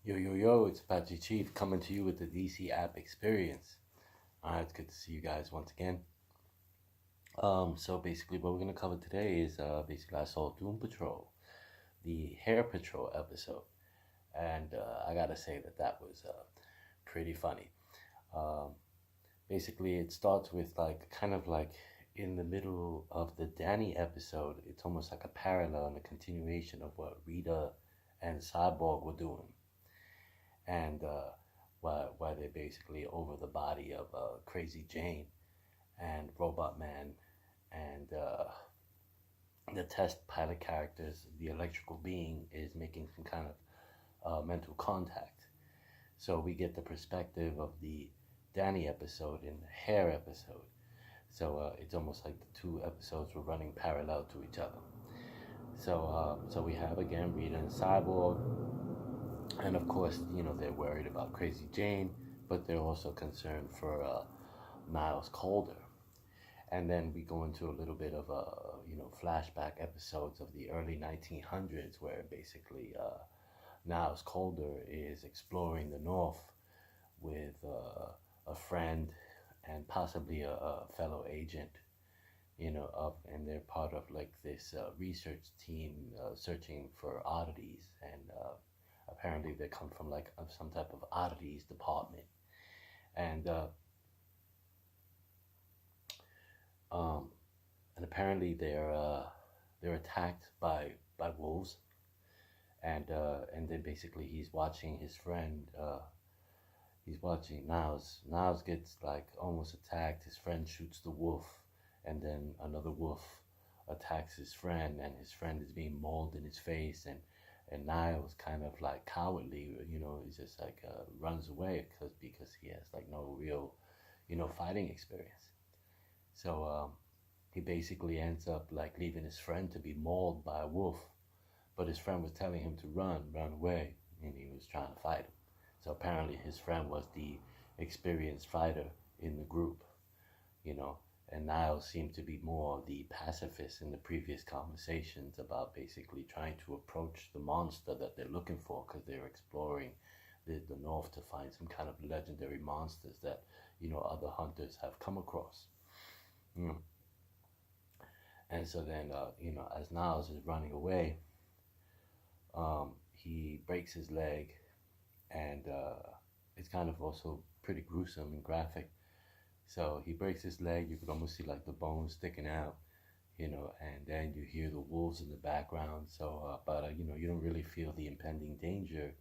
Yo, it's Apache Chief coming to you with the DC app experience. It's good to see you guys once again. So basically, what we're gonna cover today is basically I saw Doom Patrol, the Hair Patrol episode, and I gotta say that was pretty funny. Um, Basically, it starts with like kind of like in the middle of the Danny episode. It's almost like a parallel and a continuation of what Rita and Cyborg were doing and why they're basically over the body of Crazy Jane and Robot Man and the test pilot characters, the electrical being is making some kind of mental contact. So we get the perspective of the Danny episode and the Hair episode. So it's almost like the two episodes were running parallel to each other. So we have again Rita and Cyborg, and of course, they're worried about Crazy Jane, but they're also concerned for Niles Calder. And then we go into a little bit of flashback episodes of the early 1900s, where basically Niles Calder is exploring the North with a friend and possibly a fellow agent, and they're part of like this research team searching for oddities, and apparently they come from like some type of oddities department, and um, and apparently they're attacked by wolves, and then basically he's watching his friend. He's watching Niles. Niles gets like almost attacked. His friend shoots the wolf, and then another wolf attacks his friend, and his friend is being mauled in his face, and Niles kind of like cowardly, he's just like runs away because he has like no real, fighting experience. So he basically ends up like leaving his friend to be mauled by a wolf, but his friend was telling him to run away, and he was trying to fight him. So apparently his friend was the experienced fighter in the group, and Niles seemed to be more the pacifist in the previous conversations about basically trying to approach the monster that they're looking for, because they're exploring the North to find some kind of legendary monsters that, other hunters have come across. Mm. And so then, as Niles is running away, he breaks his leg, and it's kind of also pretty gruesome and graphic. So he breaks his leg. You could almost see like the bones sticking out, and then you hear the wolves in the background. So, but you don't really feel the impending danger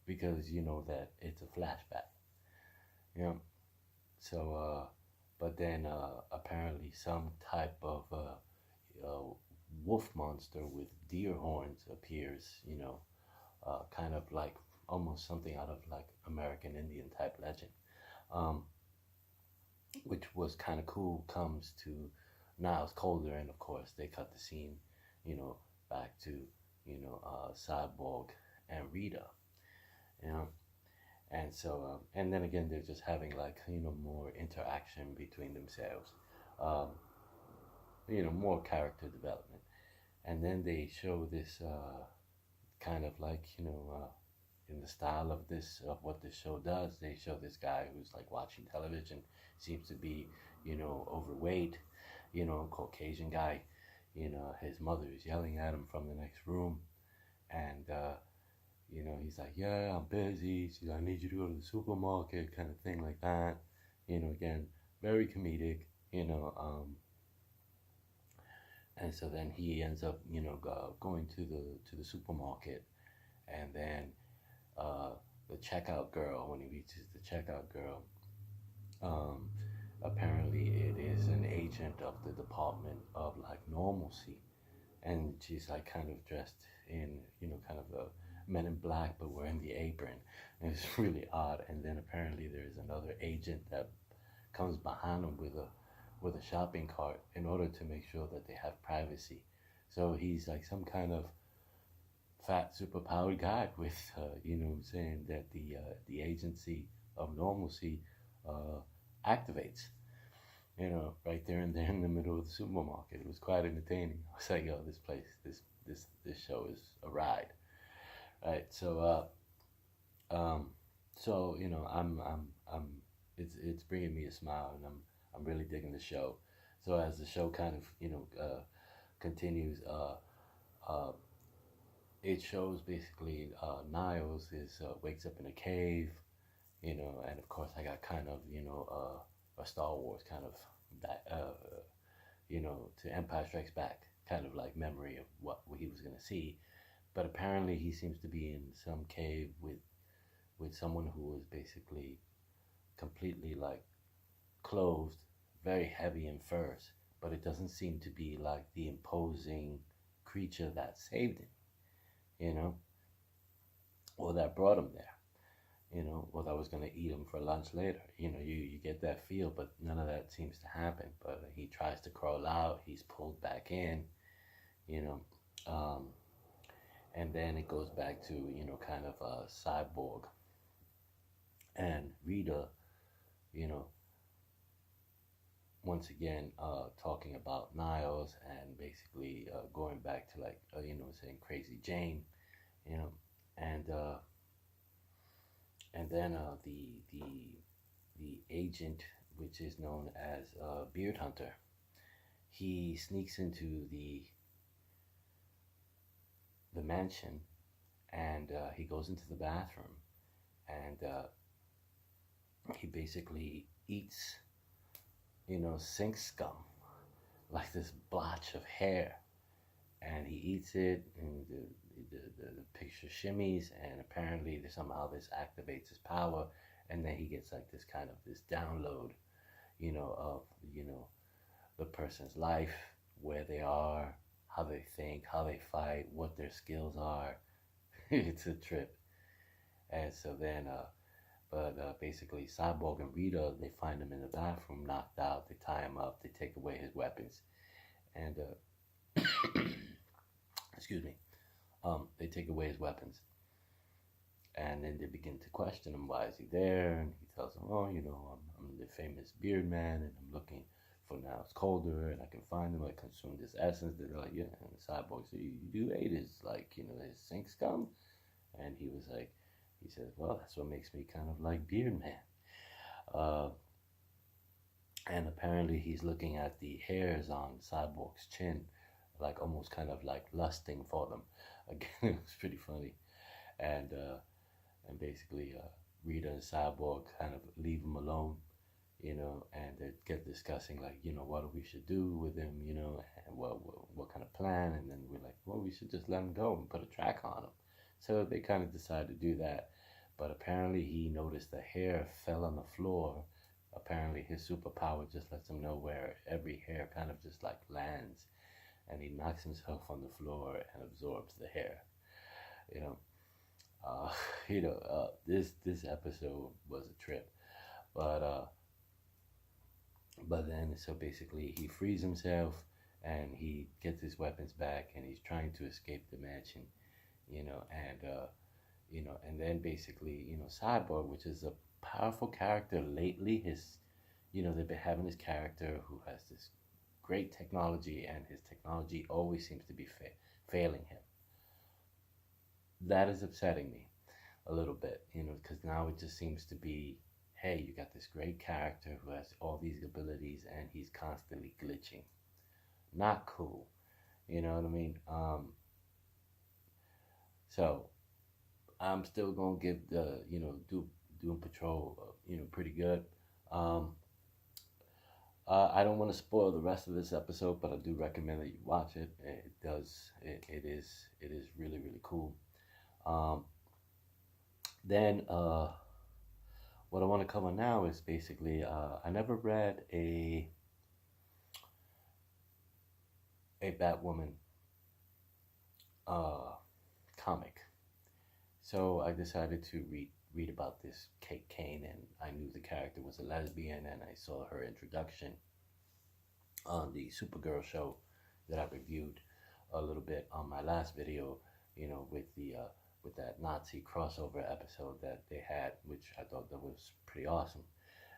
because you know that it's a flashback. You know. So, but then apparently some type of wolf monster with deer horns appears. Kind of like almost something out of like American Indian type legend. Um, which was kind of cool, comes to Niles Calder, and of course they cut the scene, back to Cyborg and Rita, you know, and so and then again they're just having like more interaction between themselves, um, more character development, and then they show this kind of like in the style of this of what this show does. They show this guy who's like watching television, seems to be overweight, Caucasian guy. His mother is yelling at him from the next room, and he's like, yeah, I'm busy. She's like, I need you to go to the supermarket, kind of thing like that. Again, very comedic. And so then he ends up going to the supermarket, and then uh, the checkout girl, when he reaches the checkout girl, um, apparently it is an agent of the Department of like Normalcy, and she's like kind of dressed in kind of a Men in Black, but wearing the apron, and it's really odd. And then apparently there's another agent that comes behind him with a shopping cart in order to make sure that they have privacy. So he's like some kind of fat superpowered guy with what I'm saying, that the agency of normalcy activates, right there and there in the middle of the supermarket. It was quite entertaining. I was like, yo, this show is a ride, right? So Um, so I'm it's bringing me a smile, and I'm really digging the show. So as the show kind of continues, uh, it shows basically Niles is wakes up in a cave, and of course I got kind of a Star Wars kind of that to Empire Strikes Back kind of like memory of what he was gonna see, but apparently he seems to be in some cave with someone who was basically completely like clothed, very heavy in furs, but it doesn't seem to be like the imposing creature that saved him, you know, or that brought him there, or that was going to eat him for lunch later. You get that feel, but none of that seems to happen. But he tries to crawl out, he's pulled back in, you know, um, and then it goes back to, kind of a cyborg and Rita, you know, once again talking about Niles and basically going back to like saying Crazy Jane, you know, and then the agent, which is known as Beard Hunter, he sneaks into the mansion, and he goes into the bathroom, and he basically eats sink scum, like this blotch of hair, and he eats it, and the picture shimmies, and apparently somehow this activates his power, and then he gets like this kind of this download, of the person's life, where they are, how they think, how they fight, what their skills are. It's a trip. And so then, basically, Cyborg and Rita, they find him in the bathroom, knocked out. They tie him up. They take away his weapons, and excuse me, they take away his weapons, and then they begin to question him. Why is he there? And he tells them, "Oh, I'm the famous Beard Man, and I'm looking for now. It's colder, and I can find him. I consume this essence." They're like, "Yeah." And the Cyborg said, "You ate his his sink scum," and he was like, he says, "Well, that's what makes me kind of like Beard Man." Uh, and apparently he's looking at the hairs on Cyborg's chin, like almost kind of like lusting for them. Again, it was pretty funny. And basically Rita and Cyborg kind of leave him alone, and they get discussing like, what we should do with him, and what kind of plan. And then we're like, well, we should just let him go and put a track on him. So they kind of decide to do that. But apparently he noticed the hair fell on the floor. Apparently his superpower just lets him know where every hair kind of just like lands, and he knocks himself on the floor and absorbs the hair. You know, uh, this episode was a trip, but then so basically he frees himself, and he gets his weapons back, and he's trying to escape the mansion, and and then basically Cyborg, which is a powerful character lately, they've been having this character who has this great technology, and his technology always seems to be failing him. That is upsetting me a little bit, because now it just seems to be, hey, you got this great character who has all these abilities, and he's constantly glitching. Not cool. You know what I mean? So I'm still gonna give the Doom Patrol pretty good. Um, I don't want to spoil the rest of this episode, but I do recommend that you watch it. It is really really cool. Um, then what I want to cover now is basically I never read a Batwoman comic, so I decided to read about this Kate Kane, and I knew the character was a lesbian, and I saw her introduction on the Supergirl show that I reviewed a little bit on my last video, with that Nazi crossover episode that they had, which I thought that was pretty awesome.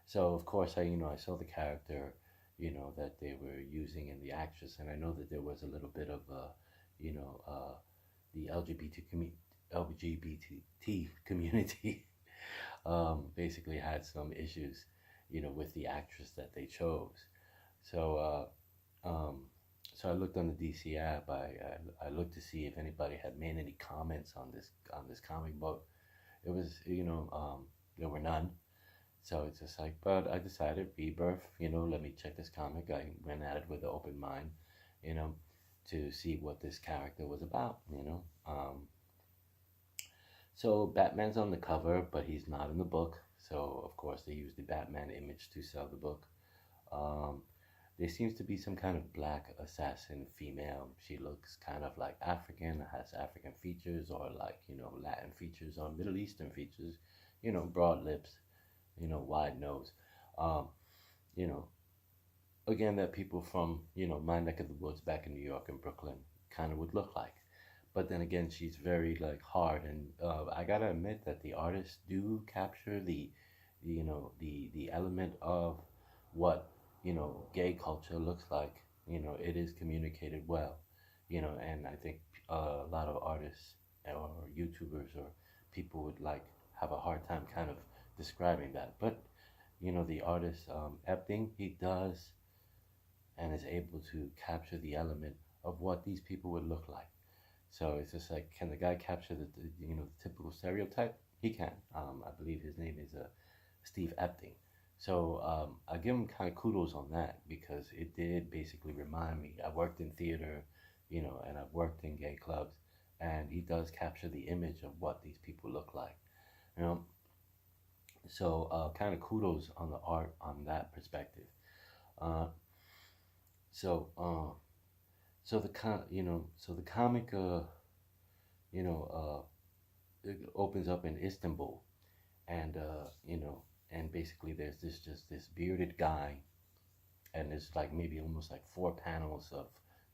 So of course I saw the character, that they were using in the actress, and I know that there was a little bit of the LGBT LGBT community basically had some issues, with the actress that they chose. So, so I looked on the DC app. I looked to see if anybody had made any comments on this comic book. It was, there were none. So it's just like, but I decided Rebirth, let me check this comic. I went at it with an open mind, you know, to see what this character was about. So Batman's on the cover, but he's not in the book. So of course they used the Batman image to sell the book. Um, there seems to be some kind of black assassin female. She looks kind of like African, has African features, or like, Latin features, or Middle Eastern features, broad lips, wide nose. Um, you know, Again, that people from, my neck of the woods back in New York and Brooklyn kind of would look like. But then again, she's very like hard, and I gotta admit that the artists do capture the element of what gay culture looks like. It is communicated well. And I think a lot of artists or YouTubers or people would like have a hard time kind of describing that. But the artist Epting, he does and is able to capture the element of what these people would look like. So it's just like, can the guy capture the typical stereotype? He can. I believe his name is Steve Epting. So I give him kind of kudos on that because it did basically remind me. I worked in theater, and I've worked in gay clubs, and he does capture the image of what these people look like. You know, so kind of kudos on the art on that perspective. Uh, so so so the comic you know it opens up in Istanbul, and and basically there's this bearded guy, and there's like maybe almost like four panels of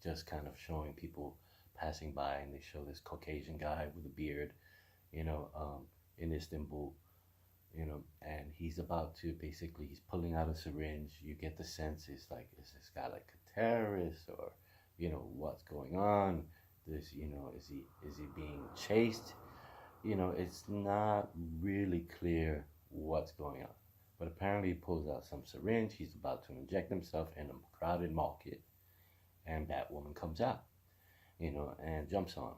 just kind of showing people passing by, and they show this Caucasian guy with a beard, you know, um, in Istanbul, and he's about to basically he's pulling out a syringe. You get the sense it's like, is this guy like a terrorist, or what's going on? Is he being chased? It's not really clear what's going on. But apparently he pulls out some syringe. He's about to inject himself in a crowded market, and Batwoman comes out, and jumps on him.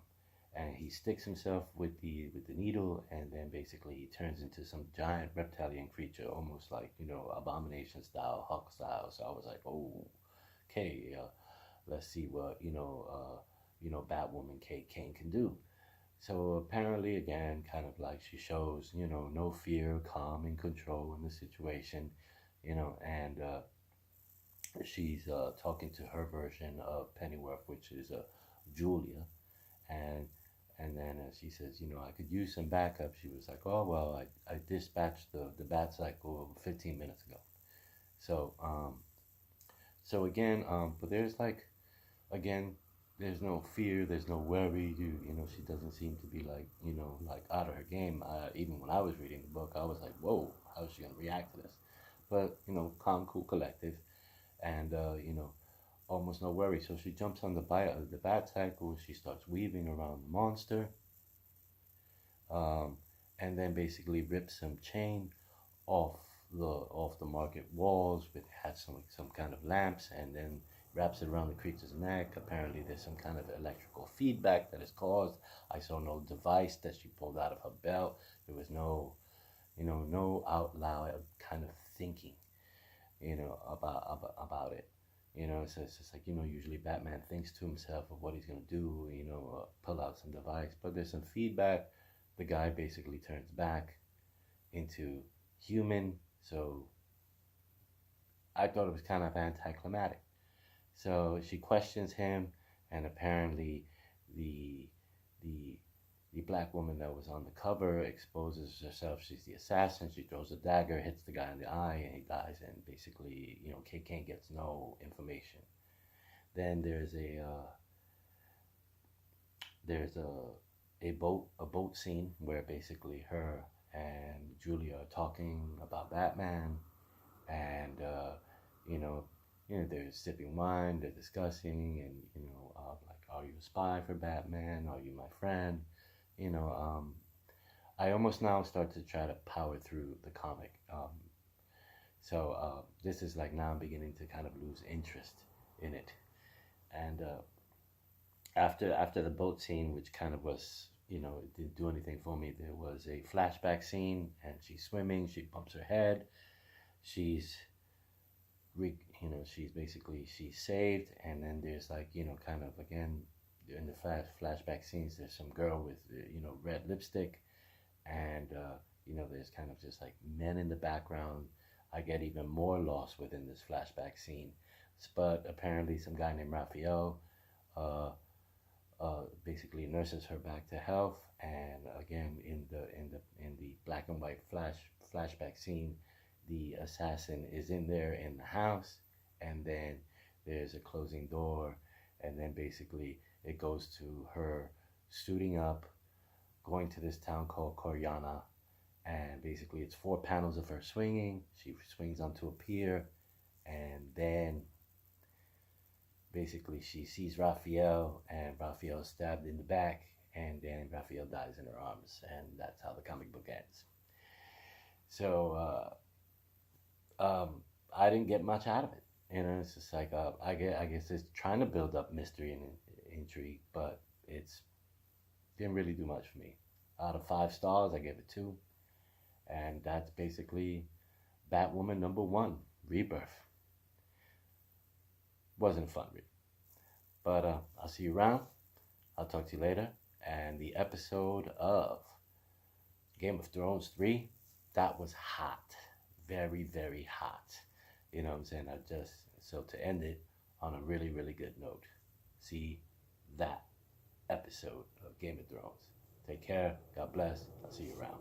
And he sticks himself with the needle, and then basically he turns into some giant reptilian creature, almost like abomination style, Hulk style. So I was like, oh, okay, let's see what Batwoman Kate Kane can do. So apparently, again, kind of like she shows, no fear, calm and control in the situation, and she's talking to her version of Pennyworth, which is Julia, and then she says, I could use some backup. She was like, oh well, I dispatched the bat cycle 15 minutes ago. So again, but there's like, again, there's no fear, there's no worry. She doesn't seem to be like, like out of her game. Even when I was reading the book, I was like, whoa, how is she gonna react to this? But calm, cool, collective, and almost no worry. So she jumps on the bat cycle. She starts weaving around the monster, um, and then basically rips some chain off the market walls, with had some kind of lamps, and then wraps it around the creature's neck. Apparently there's some kind of electrical feedback that is caused. I saw no device that she pulled out of her belt. There was no out loud kind of thinking, about it. So it's just like, usually Batman thinks to himself of what he's going to do, pull out some device, but there's some feedback. The guy basically turns back into human. So I thought it was kind of anticlimactic. So she questions him, and apparently the the the black woman that was on the cover exposes herself. She's the assassin. She throws a dagger, hits the guy in the eye, and he dies. And basically, Kate Kane gets no information. Then there's a boat scene where basically her and Julia are talking about Batman, and they're sipping wine, they're discussing, and like, are you a spy for Batman? Are you my friend? I almost now start to try to power through the comic. This is like now I'm beginning to kind of lose interest in it. And after the boat scene, which kind of was, it didn't do anything for me, there was a flashback scene, and she's swimming. She bumps her head. She's she's saved, and then there's like, kind of again in the flashback scenes, there's some girl with red lipstick, and there's kind of just like men in the background. I get even more lost within this flashback scene, but apparently some guy named Raphael uh, basically nurses her back to health. And again, in the black and white flashback scene, the assassin is in there in the house, and then there's a closing door, and then basically it goes to her suiting up, going to this town called Koryana, and basically it's 4 panels of her swinging. She swings onto a pier, and then basically she sees Raphael, and Raphael is stabbed in the back, and then Raphael dies in her arms, and that's how the comic book ends. So I didn't get much out of it. It's just like I guess it's trying to build up mystery and intrigue, but it's didn't really do much for me. Out of 5 stars, I gave it 2, and that's basically BatWoman #1, Rebirth. Wasn't a fun read, but I'll see you around. I'll talk to you later. And the episode of Game of Thrones 3, that was hot, very, very hot. You know what I'm saying? So to end it on a really, really good note, see that episode of Game of Thrones. Take care. God bless. I'll see you around.